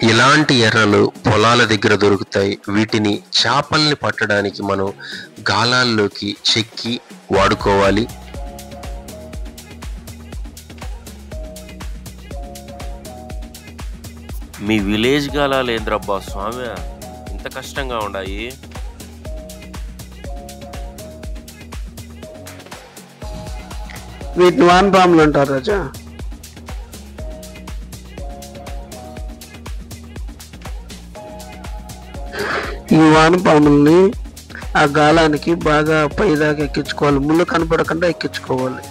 ఇలాంటి ఎర్రలు పొలాల దగ్గర దొరుకుతాయి. వీటిని చేపల్ని పట్టడానికి మనం గాలాల్లోకి చెక్కి వాడుకోవాలి. మీ విలేజ్ గాలాలేంద్రబ్బా స్వామి, ఇంత కష్టంగా ఉండాయి. వీటిని వానపాములు అంటారు రాజా. ఈ వానపాముల్ని ఆ గాలానికి బాగా పైదాకా ఎక్కించుకోవాలి. ముళ్ళు కనపడకుండా ఎక్కించుకోవాలి.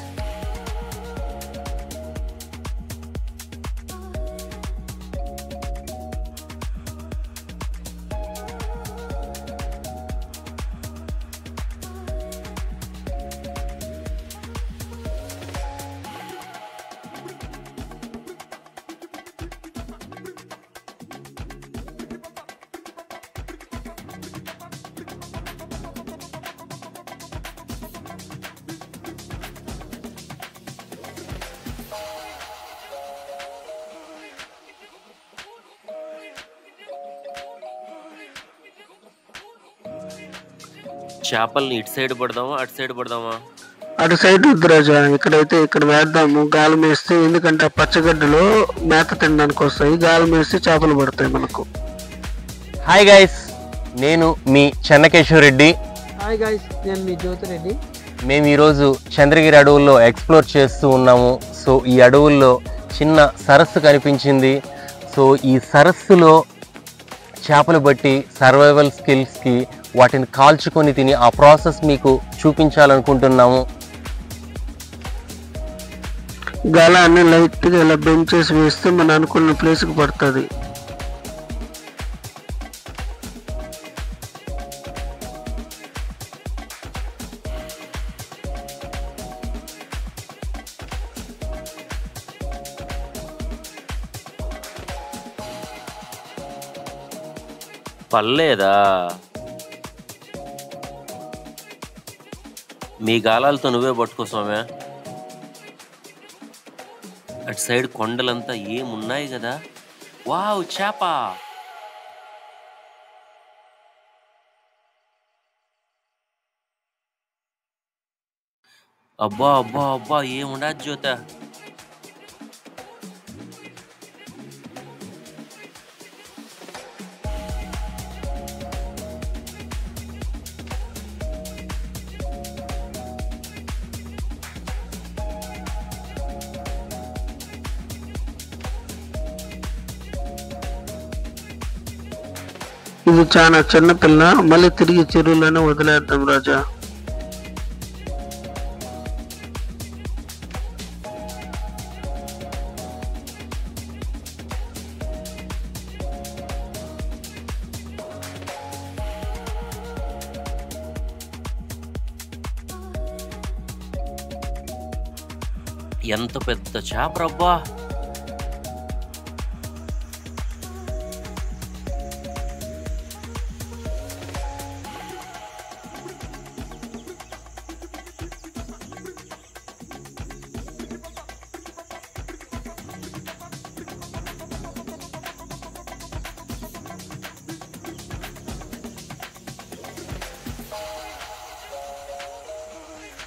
చేపల్ని ఇటు సైడ్ పడదామా అటు సైడ్ పడదామా? అటు సైడ్ వద్దు రాజా, ఇక్కడైతే ఇక్కడ వేద్దాము. గాలం వేస్తే, ఎందుకంటే ఆ పచ్చగడ్డలో మేత తినడానికి వస్తాయి. గాలం వేస్తే చేపలు పడతాయి మనకు. హాయ్ గైస్, నేను మీ చెన్నకేశ్వర్ రెడ్డి. హాయ్ గైస్, నేను మీ జ్యోతిరెడ్డి. మేము ఈరోజు చంద్రగిరి అడవుల్లో ఎక్స్ప్లోర్ చేస్తూ ఉన్నాము. సో ఈ అడవుల్లో చిన్న సరస్సు కనిపించింది. సో ఈ సరస్సులో చేపలు బట్టి సర్వైవల్ స్కిల్స్కి వాటిని కాల్చుకొని తిని ఆ ప్రాసెస్ మీకు చూపించాలనుకుంటున్నాము. గాలాన్ని లైట్గా ఇలా బెండ్ చేసి వేస్తే మనం అనుకున్న ప్లేస్కి పడుతుంది. పర్లేదా? మీ గాలాలతో నువ్వే పట్టుకో స్వామి. అటు సైడ్ కొండలంతా ఏమున్నాయి కదా. వావ్, చేప! అబ్బా అబ్బా అబ్బా, ఏముండదు జ్యోత. ఇది చాలా చిన్న పిల్ల, మళ్ళీ తిరిగి చెరువులోనే వదిలేద్దాం రాజా. ఎంత పెద్ద చేప రబ్బా!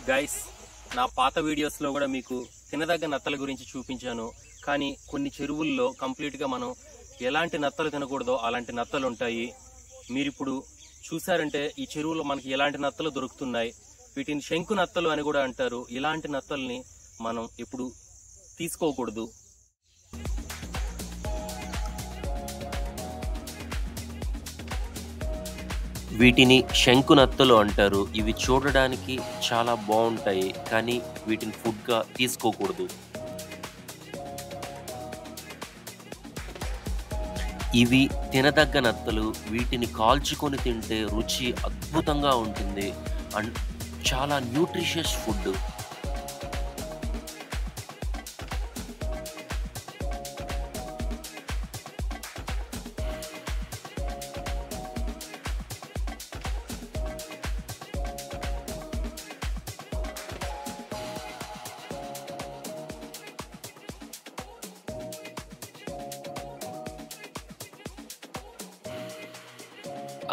గైస్, నా పాత వీడియోస్లో కూడా మీకు తినదగ్గ నత్తల గురించి చూపించాను. కానీ కొన్ని చెరువుల్లో కంప్లీట్గా మనం ఎలాంటి నత్తలు తినకూడదో అలాంటి నత్తలు ఉంటాయి. మీరు ఇప్పుడు చూసారంటే ఈ చెరువులో మనకి ఎలాంటి నత్తలు దొరుకుతున్నాయి. వీటిని శంకు నత్తలు అని కూడా అంటారు. ఇలాంటి నత్తల్ని మనం ఎప్పుడు తీసుకోకూడదు. వీటిని శంకు నత్తలు అంటారు. ఇవి చూడడానికి చాలా బాగుంటాయి, కానీ వీటిని ఫుడ్గా తీసుకోకూడదు. ఇవి తినదగ్గ నత్తలు. వీటిని కాల్చుకొని తింటే రుచి అద్భుతంగా ఉంటుంది అండ్ చాలా న్యూట్రిషియస్ ఫుడ్.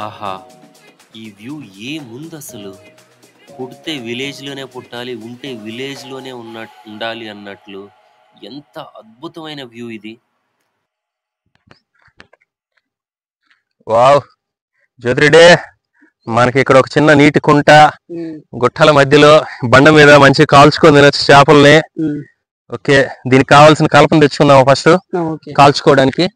ఆహా! ఈ వ్యూ ఏముంది అసలు. పుడితే విలేజ్‌లోనే పుట్టాలి, ఉంటే విలేజ్‌లోనే ఉండాలి అన్నట్లు. ఎంత అద్భుతమైన వ్యూ ఇది. వావ్! జ్యోతిరెడ్డి, మనకి ఇక్కడ ఒక చిన్న నీటి కుంట, గుట్టల మధ్యలో బండ మీద మంచి కాల్చుకొని తినొచ్చు చేపల్ని. ఓకే, దీనికి కావాల్సిన కలపను తెచ్చుకుందాం ఫస్ట్ ఓకే. కాల్చుకోవడానికి.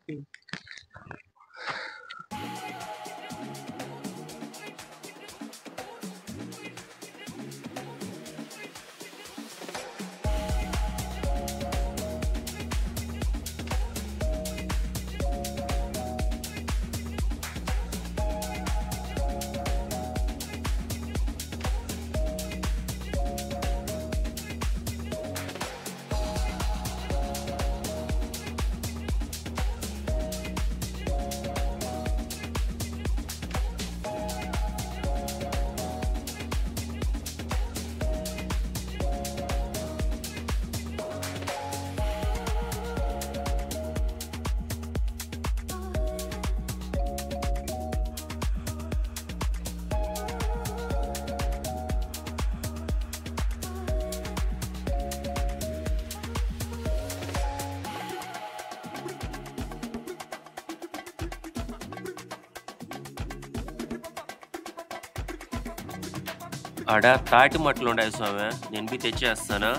ఆడ తాటి మట్టలు ఉన్నాయి స్వామి, నేను పోయి తెచ్చేస్తానా.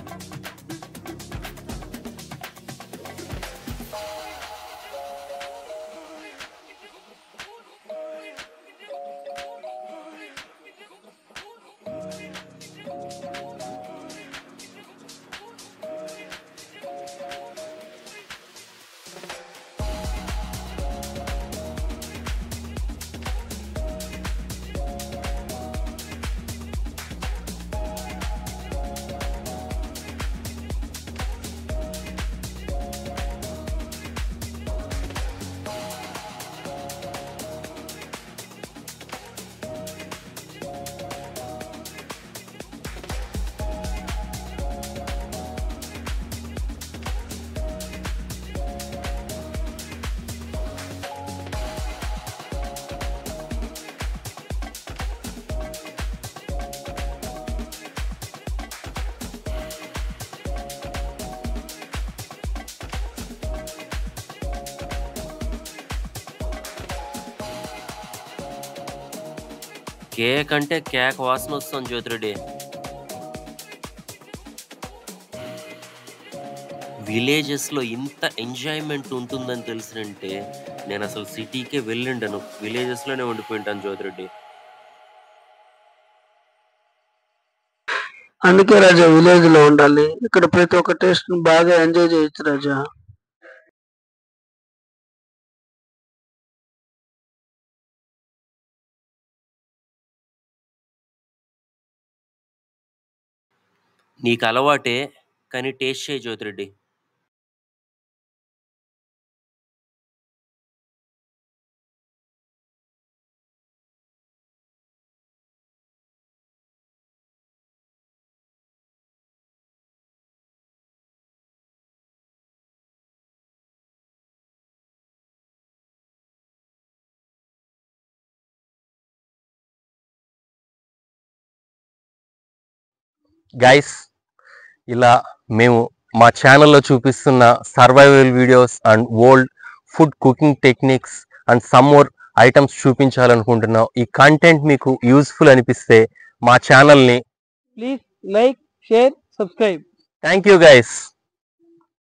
కేక్ అంటే కేక్ వాసన వస్తుంది జ్యోతిరెడ్డి. విలేజెస్లో ఇంత ఎంజాయ్మెంట్ ఉంటుందని తెలిసినంటే నేను అసలు సిటీకే వెళ్ళిండను, విలేజెస్లోనే ఉండిపోయింటాను జ్యోతిరెడ్డి. అందుకే రాజా విలేజ్ లో ఉండాలి. ఇక్కడ ప్రతి ఒక్క టేస్ట్ బాగా ఎంజాయ్ చేయొచ్చు రాజా. నీకు అలవాటే, కానీ టేస్ట్ చేయి జ్యోతిరెడ్డి. గైస్, ఇలా మేము మా ఛానల్లో చూపిస్తున్న survival videos and old food cooking techniques and some more items చూపించాలనుకుంటున్నాం. ఈ కంటెంట్ మీకు యూస్ఫుల్ అనిపిస్తే మా ఛానల్ని please like, share, subscribe. Thank you guys.